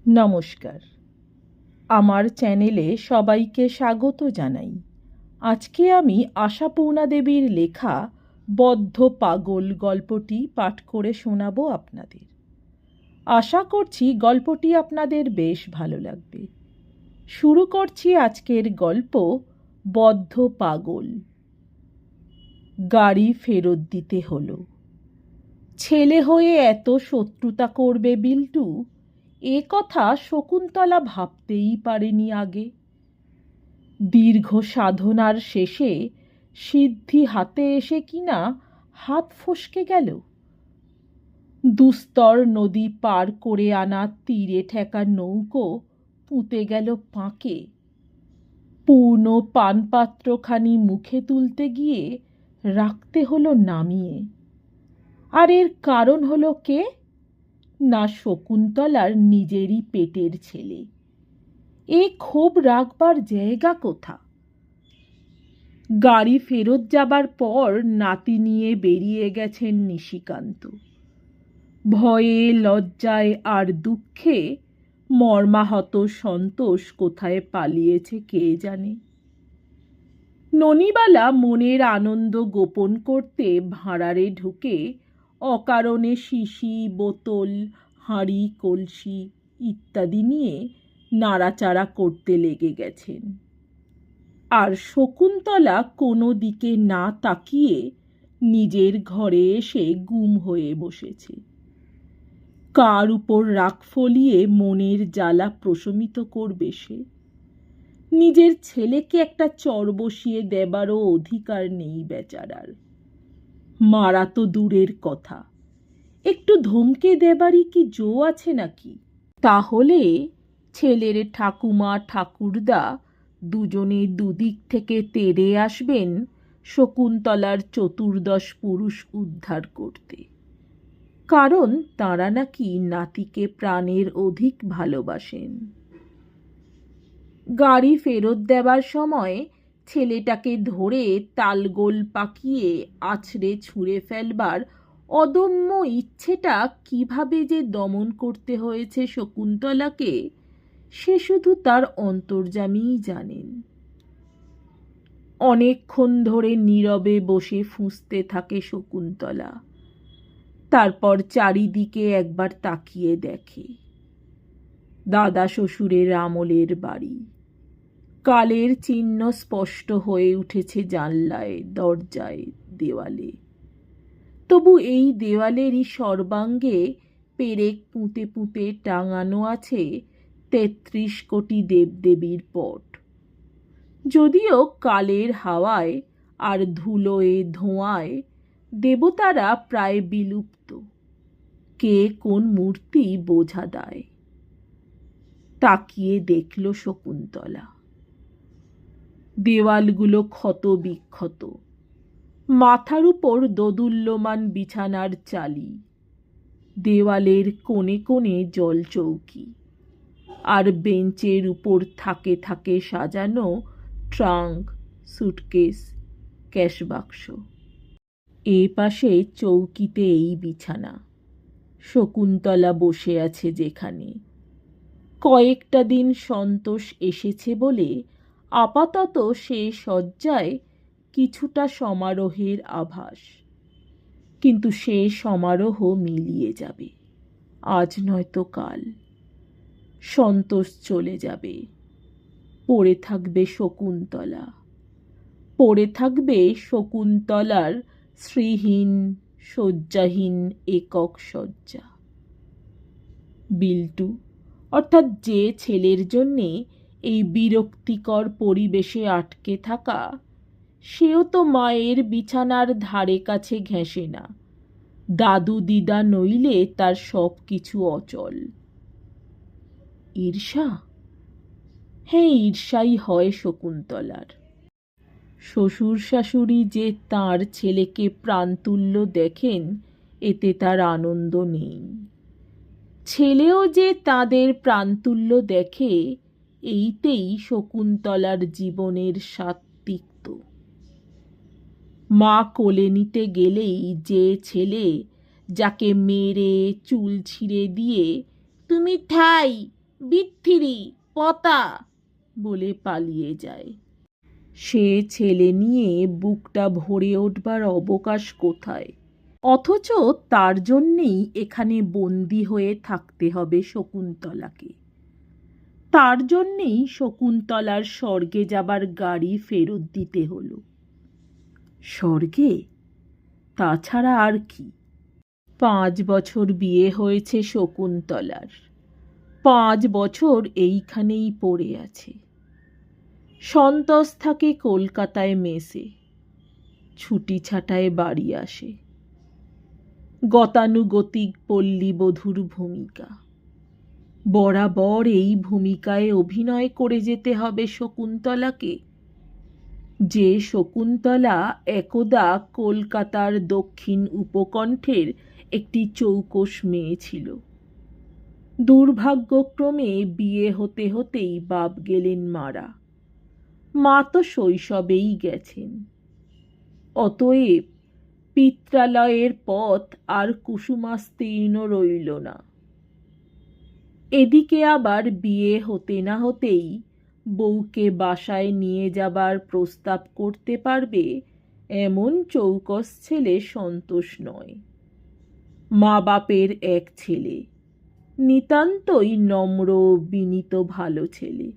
নমস্কার, আমার চ্যানেলে সবাইকে স্বাগত জানাই। আজকে আমি আশাপূর্ণা দেবীর লেখা বদ্ধ পাগল গল্পটি পাঠ করে শোনাবো আপনাদের। আশা করছি গল্পটি আপনাদের বেশ ভালো লাগবে। শুরু করছি আজকের গল্প বদ্ধ পাগল। গাড়ি ফেরত দিতে হলো। ছেলে হয়ে এত শত্রুতা করবে বিল্টু, এ কথা শকুন্তলা ভাবতেই পারেনি আগে। দীর্ঘ সাধনার শেষে সিদ্ধি হাতে এসে কিনা হাত ফসকে গেল। দুস্তর নদী পার করে আনা তীরে ঠেকা নৌকো পুঁতে গেল পাঁকে। পূর্ণ পানপাত্রখানি মুখে তুলতে গিয়ে রাখতে হলো নামিয়ে। আর এর কারণ হলো কে? না, শকুন্তলার নিজেরই পেটের ছেলে। এ ক্ষোভ রাখবার জায়গা কোথা? গাড়ি ফেরত যাবার পর নাতি নিয়ে বেরিয়ে গেছেন নিশিকান্ত। ভয়ে, লজ্জায় আর দুঃখে মর্মাহত সন্তোষ কোথায় পালিয়েছে কে জানে। ননিবালা মনের আনন্দ গোপন করতে ভাঁড়ারে ঢুকে অকারণে শিশি, বোতল, হাঁড়ি, কলসি ইত্যাদি নিয়ে নাড়াচাড়া করতে লেগে গেছেন। আর শকুন্তলা কোনো দিকে না তাকিয়ে নিজের ঘরে এসে গুম হয়ে বসেছে। কার উপর রাগ ফলিয়ে মনের জ্বালা প্রশমিত করবে সে? নিজের ছেলেকে একটা চর বসিয়ে দেবারও অধিকার নেই বেচারার। মারা তো দূরের কথা, একটু ধমকে দেবারই কি জো আছে নাকি? তাহলে ছেলের ঠাকুমা ঠাকুরদা দুজনে দুদিক থেকে তেড়ে আসবেন শকুন্তলার চতুর্দশ পুরুষ উদ্ধার করতে। কারণ তাঁরা নাকি নাতিকে প্রাণের অধিক ভালোবাসেন। গাড়ি ফেরত দেবার সময় ছেলেটাকে ধরে তালগোল পাকিয়ে আছড়ে ছুঁড়ে ফেলবার অদম্য ইচ্ছেটা কিভাবে যে দমন করতে হয়েছে শকুন্তলাকে, সে শুধু তার অন্তর্যামীই জানেন। অনেকক্ষণ ধরে নীরবে বসে ফুঁসতে থাকে শকুন্তলা। তারপর চারিদিকে একবার তাকিয়ে দেখে। দাদা শ্বশুরের আমলের বাড়ি। কালের চিহ্ন স্পষ্ট হয়ে উঠেছে জানলায়, দরজায়, দেওয়ালে। তবু এই দেওয়ালেরই সর্বাঙ্গে পেরেক পুঁতে পুঁতে টাঙানো আছে ৩৩ কোটি দেবদেবীর পট। যদিও কালের হাওয়ায় আর ধুলোয় ধোঁয়ায় দেবতারা প্রায় বিলুপ্ত, কে কোন মূর্তি বোঝা দায়। তাকিয়ে দেখল শকুন্তলা। দেওয়ালগুলো ক্ষত বিক্ষত, মাথার উপর দোদুল্যমান বিছানার চালি, দেওয়ালের কোণে কোণে জলচৌকি, আর বেঞ্চের উপর থাকে থাকে সাজানো ট্রাঙ্ক, সুটকেস, ক্যাশবাক্স। এ পাশে চৌকিতে এই বিছানা। শকুন্তলা বসে আছে যেখানে। কয়েকটা দিন সন্তোষ এসেছে বলে আপাতত সে শয্যায় কিছুটা সমারোহের আভাস। কিন্তু সে সমারোহ মিলিয়ে যাবে, আজ নয়তো কাল। সন্তোষ চলে যাবে, পড়ে থাকবে শকুন্তলা, পড়ে থাকবে শকুন্তলার শ্রীহীন শয্যাহীন একক শয্যা। বিল্টু, অর্থাৎ যে ছেলের জন্যে এই বিরক্তিকর পরিবেশে আটকে থাকা, সেও তো মায়ের বিছানার ধারে কাছে ঘেঁষে না। দাদু দিদা নইলে তার সব কিছু অচল। ঈর্ষা? হ্যাঁ, ঈর্ষাই হয় শকুন্তলার। শ্বশুর শাশুড়ি যে তাঁর ছেলেকে প্রাণতুল্য দেখেন, এতে তার আনন্দ নেই। ছেলেও যে তাদের প্রাণতুল্য দেখে, এইতেই শকুন্তলার জীবনের স্বাদ তিক্ত। মা কোলে নিতে গেলেই যে ছেলে, যাকে মেরে চুল ছিঁড়ে দিয়ে তুমি ঠাই বিথিরি পতা বলে পালিয়ে যায়। সে ছেলে নিয়ে বুকটা ভরে উঠবার অবকাশ কোথায়? অথচ তার জন্যেই এখানে বন্দি হয়ে থাকতে হবে শকুন্তলাকে। তার জন্যেই শকুন্তলার স্বর্গে যাবার গাড়ি ফেরত দিতে হলো। স্বর্গে? তাছাড়া আর কি? 5 বছর বিয়ে হয়েছে শকুন্তলার। 5 বছর এইখানেই পড়ে আছে। সন্তোষ থাকে কলকাতায় মেসে, ছুটি ছাটায় বাড়ি আসে। গতানুগতিক পল্লীবধূর ভূমিকা। বরাবর এই ভূমিকায় অভিনয় করে যেতে হবে শকুন্তলাকে, যে শকুন্তলা একদা কলকাতার দক্ষিণ উপকণ্ঠের একটি চৌকস মেয়ে ছিল। দুর্ভাগ্যক্রমে বিয়ে হতে হতেই বাপ গেলেন মারা। মা তো শৈশবেই গেছেন। অতএব পিত্রালয়ের পথ আর কুসুমাস্তীর্ণ রইল না। এদিকে আবার বিয়ে হতে না হতেই বউকে বাসায় নিয়ে যাবার প্রস্তাব করতে পারবে এমন চৌকস ছেলে সন্তোষ নয়। মা বাপের এক ছেলে, নিতান্তই নম্র বিনীত ভালো ছেলে।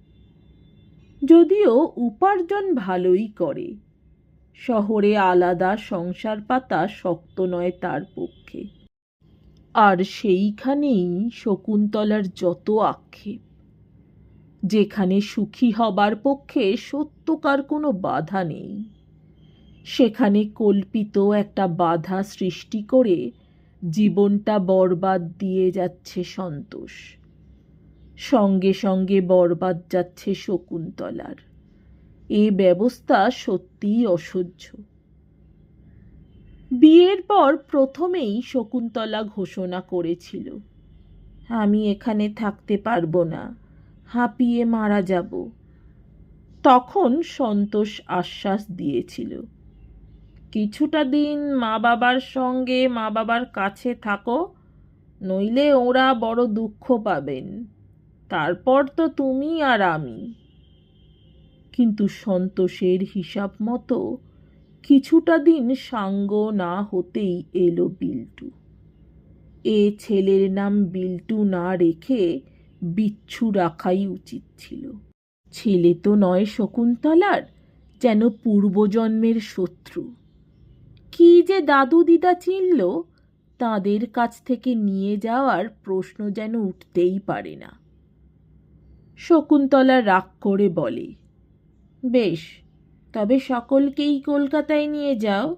যদিও উপার্জন ভালোই করে, শহরে আলাদা সংসার পাতা শক্ত নয় তার পক্ষে। আর সেইখানেই শকুন্তলার যত আক্ষেপ। যেখানে সুখী হবার পক্ষে সত্যকার কোনো বাধা নেই, সেখানে কল্পিত একটা বাধা সৃষ্টি করে জীবনটা বরবাদ দিয়ে যাচ্ছে সন্তোষ। সঙ্গে সঙ্গে বরবাদ যাচ্ছে শকুন্তলার। এ ব্যবস্থা সত্যিই অসহ্য। বিয়ের পর প্রথমেই শকুন্তলা ঘোষণা করেছিল, আমি এখানে থাকতে পারবো না, হাঁপিয়ে মারা যাব। তখন সন্তোষ আশ্বাস দিয়েছিল, কিছুটা দিন মা বাবার সঙ্গে মা বাবার কাছে থাকো, নইলে ওরা বড় দুঃখ পাবেন, তারপর তো তুমি আর আমি। কিন্তু সন্তোষের হিসাব মতো কিছুটা দিন সাঙ্গ না হতেই এলো বিল্টু। এ ছেলের নাম বিল্টু না রেখে বিচ্ছু রাখাই উচিত ছিল। ছেলে তো নয় শকুন্তলার, যেন পূর্বজন্মের শত্রু। কি যে দাদু দিদা চিনল, তাদের কাছ থেকে নিয়ে যাওয়ার প্রশ্ন যেন উঠতেই পারে না। শকুন্তলা রাগ করে বলে, বেশ, তবে সকলকেই কলকাতায় নিয়ে যাও।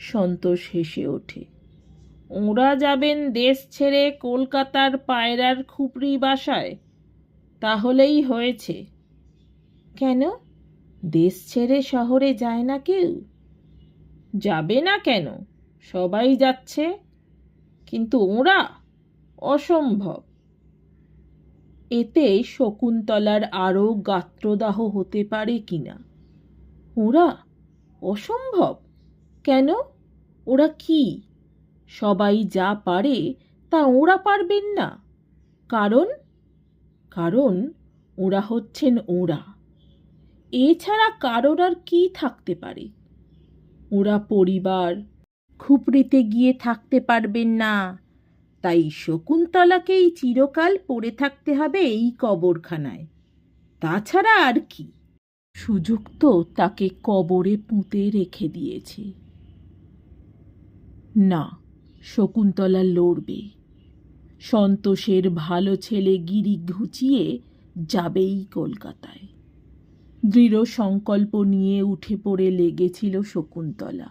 সন্তোষ হেসে ওঠে, ওরা যাবেন দেশ ছেড়ে কলকাতার পায়রার খুপড়ি বাসায়, তাহলেই হয়েছে। কেন, দেশ ছেড়ে শহরে যায় না কেউ? যাবে না কেন, সবাই যাচ্ছে, কিন্তু ওরা অসম্ভব। এতে শকুন্তলার আরও গাত্রদাহ হতে পারে কিনা। ওরা অসম্ভব কেন? ওরা কি? সবাই যা পারে তা ওরা পারবেন না? কারণ কারণ ওরা হচ্ছেন ওরা। এছাড়া কারোর আর কি থাকতে পারে? ওরা পরিবার, খুপড়িতে গিয়ে থাকতে পারবেন না, তাই শকুন্তলাকেই চিরকাল পড়ে থাকতে হবে এই কবরখানায়। তাছাড়া আর কি? সুযোগ তো তাকে কবরে পুঁতে রেখে দিয়েছে। না, শকুন্তলা লড়বে। সন্তোষের ভালো ছেলে গিরি ঘুচিয়ে যাবেই কলকাতায়। দৃঢ় সংকল্প নিয়ে উঠে পড়ে লেগেছিল শকুন্তলা।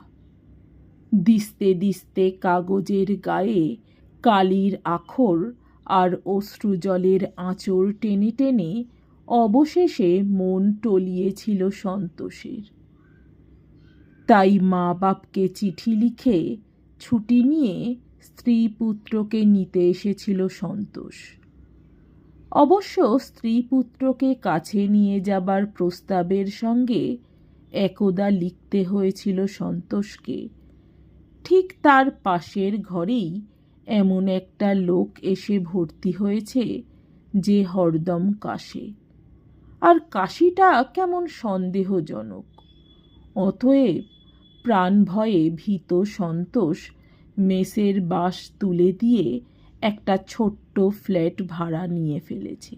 দিস্তে দিস্তে কাগজের গায়ে কালির আখর আর অশ্রুজলের আঁচড় টেনে টেনে অবশেষে মন টলিয়েছিল সন্তোষের। তাই মা বাপকে চিঠি লিখে ছুটি নিয়ে স্ত্রী পুত্রকে নিতে এসেছিল সন্তোষ। অবশ্য স্ত্রী পুত্রকে কাছে নিয়ে যাবার প্রস্তাবের সঙ্গে একদা লিখতে হয়েছিল সন্তোষকে, ঠিক তার পাশের ঘরেই এমন একটা লোক এসে ভর্তি হয়েছে যে হরদম কাশে, আর কাশিটা কেমন সন্দেহজনক। অতএব প্রাণ ভয়ে ভীত সন্তোষ মেসের বাস তুলে দিয়ে একটা ছোট্ট ফ্ল্যাট ভাড়া নিয়ে ফেলেছে,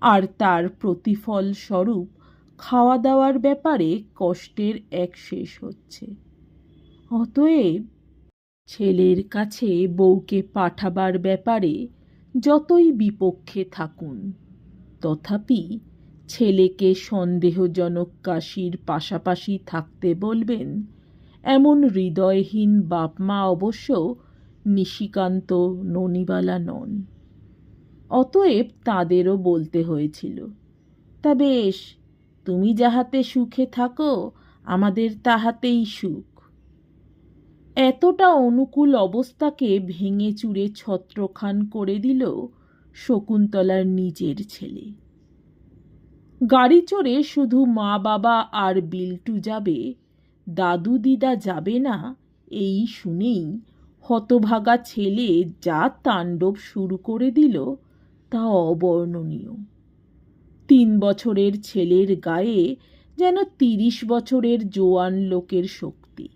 আর তার প্রতিফল স্বরূপ খাওয়া দাওয়ার ব্যাপারে কষ্টের এক শেষ হচ্ছে। অতএব ছেলের কাছে বউকে পাঠাবার ব্যাপারে যতই বিপক্ষে থাকুন, তথাপি ছেলেকে সন্দেহজনক কাশির পাশাপাশি থাকতে বলবেন, এমন হৃদয়হীন বাপমা অবশ্য নিশিকান্ত ননিবালা নন। অতএব তাঁদেরও বলতে হয়েছিল, তা বেশ, তুমি যাহাতে সুখে থাকো, আমাদের তাহাতেই সুখ। এতটা অনুকূল অবস্থাকে ভেঙে চুরে ছত্রখান করে দিল শকুন্তলার নিজের ছেলে। গাড়ি চড়ে শুধু মা বাবা আর বিল্টু যাবে, দাদু দিদা যাবে না, এই শুনেই হতভাগা ছেলে যা তাণ্ডব শুরু করে দিল তা অবর্ণনীয়। 3 বছরের ছেলের গায়ে যেন 30 বছরের জোয়ান লোকের শক্তি।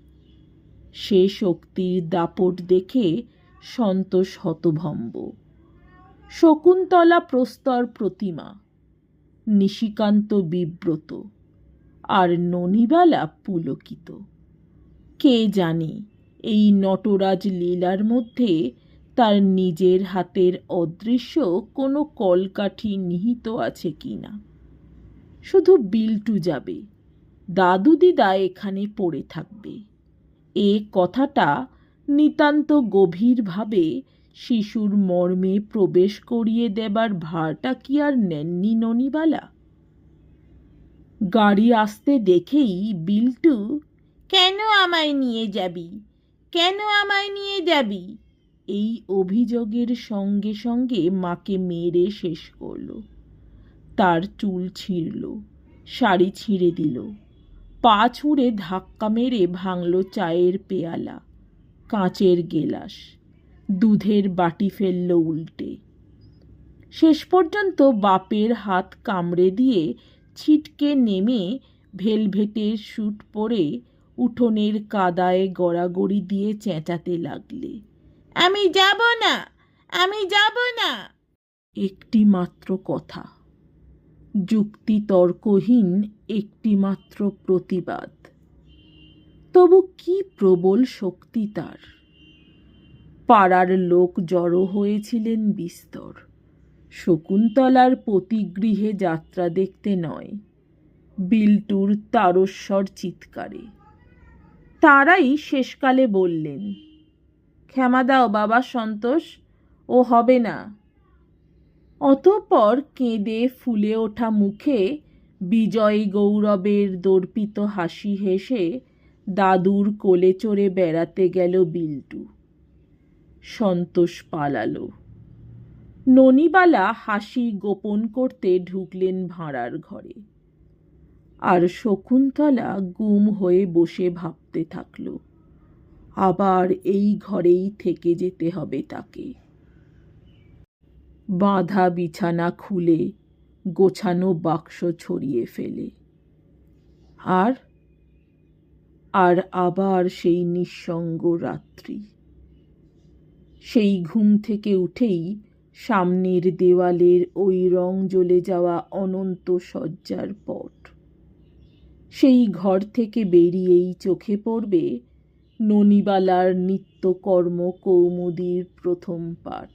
সে শক্তির দাপট দেখে সন্তোষ হতভম্ব। শকুন্তলা প্রস্তর প্রতিমা, নিশিকান্ত বিব্রত, আর ননিবালা পুলকিত। কে জানে এই নটরাজ লীলার মধ্যে তার নিজের হাতের অদৃশ্য কোনো কলকাঠি নিহিত আছে কিনা। শুধু বিল্টু যাবে, দাদু দিদা এখানে পড়ে থাকবে, এ কথাটা নিতান্ত গভীরভাবে শিশুর মর্মে প্রবেশ করিয়ে দেবার ভারটা কি আর নেননি ননিবালা? গাড়ি আসতে দেখেই বিল্টু, কেন আমায় নিয়ে যাবি, কেন আমায় নিয়ে যাবি, এই অভিযোগের সঙ্গে সঙ্গে মাকে মেরে শেষ করল। তার চুল ছিঁড়ল, শাড়ি ছিঁড়ে দিল, পা ছুঁড়ে ধাক্কা মেরে ভাঙল চায়ের পেয়ালা, কাঁচের গেলাস, দুধের বাটি ফেলল উল্টে। শেষ পর্যন্ত বাপের হাত কামড়ে দিয়ে ছিটকে নেমে ভেলভেটের স্যুট পরে উঠোনের কাদায় গড়াগড়ি দিয়ে চেঁচাতে লাগলে, আমি যাব না, আমি যাব না। একটি মাত্র কথা, যুক্তিতর্কহীন একটি মাত্র প্রতিবাদ, তবু কি প্রবল শক্তি তার। পাড়ার লোক জড়ো হয়েছিলেন বিস্তর, শকুন্তলার পতিগৃহে যাত্রা দেখতে নয়, বিল্টুর তারস্বর চিৎকারে। তারাই শেষকালে বললেন, ক্ষমা দাও বাবা সন্তোষ, ও হবে না। অতঃপর কেঁদে ফুলে ওঠা মুখে বিজয় গৌরবের দর্পিত হাসি হেসে দাদুর কোলে চড়ে বেড়াতে গেল বিল্টু। সন্তোষ পালালো। ননিবালা হাসি গোপন করতে ঢুকলেন ভাঁড়ার ঘরে, আর শকুন্তলা গুম হয়ে বসে ভাবতে থাকল, আবার এই ঘরেই থেকে যেতে হবে তাকে। বাঁধা বিছানা খুলে গোছানো বাক্স ছড়িয়ে ফেলে, আর আবার সেই নিঃসঙ্গ রাত্রি। সেই ঘুম থেকে উঠেই সামনের দেওয়ালের ওই রং জ্বলে যাওয়া অনন্ত শয্যার পট। সেই ঘর থেকে বেরিয়েই চোখে পড়বে ননিবালার নিত্যকর্ম কৌমুদীর প্রথম পাঠ।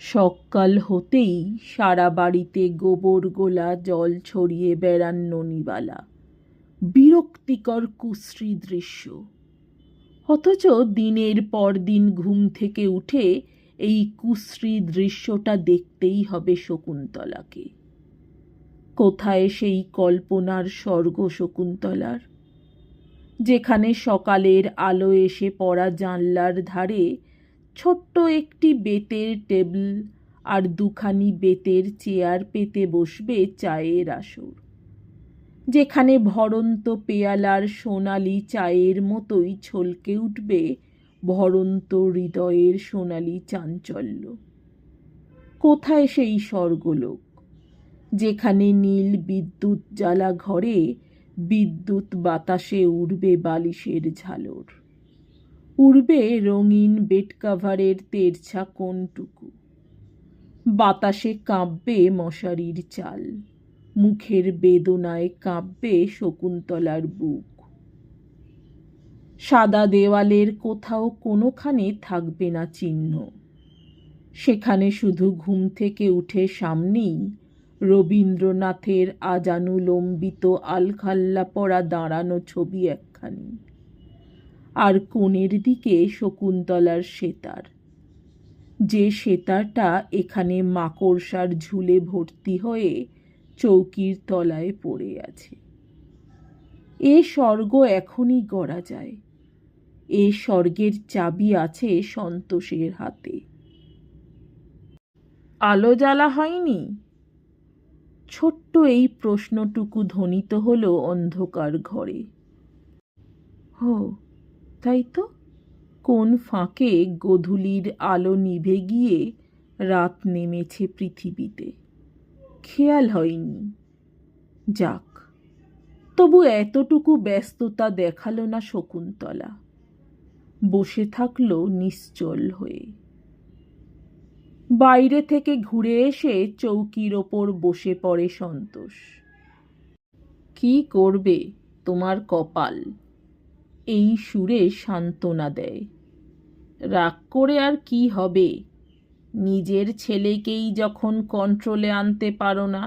সকাল হতেই সারা বাড়িতে গোবর গোলা জল ছড়িয়ে বেড়ান ননিবালা। বিরক্তিকর কুশ্রী দৃশ্য। অথচ দিনের পর দিন ঘুম থেকে উঠে এই কুশ্রী দৃশ্যটা দেখতেই হবে শকুন্তলাকে। কোথায় সেই কল্পনার স্বর্গ শকুন্তলার, যেখানে সকালের আলো এসে পড়া জানলার ধারে ছোট্ট একটি বেতের টেবিল আর দুখানি বেতের চেয়ার পেতে বসবে চায়ের আসর, যেখানে ভরন্ত পেয়ালার সোনালি চায়ের মতোই ছলকে উঠবে ভরন্ত হৃদয়ের সোনালি চাঞ্চল্য। কোথায় সেই স্বর্গলোক, যেখানে নীল বিদ্যুৎ জ্বালা ঘরে বিদ্যুৎ বাতাসে উড়বে বালিশের ঝালর, উড়বে রঙিন বেড কাভারের তেরছা কোণটুকু, বাতাসে কাঁপবে মশারির চাল, মুখের বেদনায় কাঁপবে শকুন্তলার বুক। সাদা দেওয়ালের কোথাও কোনোখানে থাকবে না চিহ্ন, সেখানে শুধু ঘুম থেকে উঠে সামনেই রবীন্দ্রনাথের আজানুলম্বিত আলখাল্লা পরা দাঁড়ানো ছবি একখানি, আর কোণের দিকে শকুন্তলার সেতার, যে সেতারটা এখানে মাকড়সার ঝুলে ভর্তি হয়ে চৌকির তলায় পড়ে আছে। এ স্বর্গ এখনই গড়া যায়, এ স্বর্গের চাবি আছে সন্তোষের হাতে। আলো জ্বালা হয়নি? ছোট্ট এই প্রশ্নটুকু ধ্বনিত হলো অন্ধকার ঘরে। হো, তাই তো। কোন ফাঁকে গোধূলির আলো নিভে গিয়ে রাত নেমেছে পৃথিবীতে, খেয়াল হয়নি। যাক, তবু এতটুকু ব্যস্ততা দেখালো না শকুন্তলা, বসে থাকলো নিশ্চল হয়ে। বাইরে থেকে ঘুরে এসে চৌকির ওপর বসে পড়ে সন্তোষ। কি করবে, তোমার কপাল, এই সুরে সান্ত্বনা দেয়। রাগ করে আর কি হবে, নিজের ছেলেকেই যখন কন্ট্রোলে আনতে পারো না,